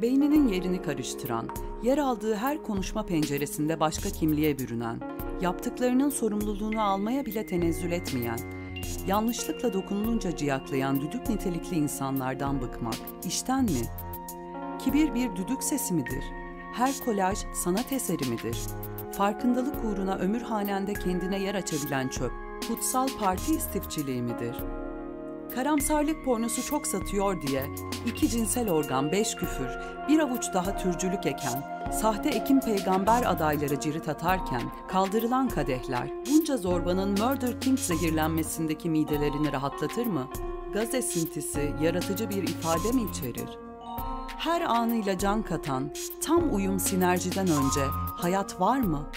Beyninin yerini karıştıran, yer aldığı her konuşma penceresinde başka kimliğe bürünen, yaptıklarının sorumluluğunu almaya bile tenezzül etmeyen, yanlışlıkla dokunulunca ciyaklayan düdük nitelikli insanlardan bıkmak, işten mi? Kibir bir düdük sesi midir? Her kolaj sanat eseri midir? Farkındalık uğruna ömür hanende kendine yer açabilen çöp, kutsal parti istifçiliği midir? Karamsarlık pornosu çok satıyor diye 2 cinsel organ, 5 küfür, bir avuç daha türcülük eken, sahte ekim peygamber adayları cirit atarken kaldırılan kadehler bunca zorbanın Murder King zehirlenmesindeki midelerini rahatlatır mı? Gaz esintisi yaratıcı bir ifade mi içerir? Her anıyla can katan, tam uyum sinerjiden önce hayat var mı?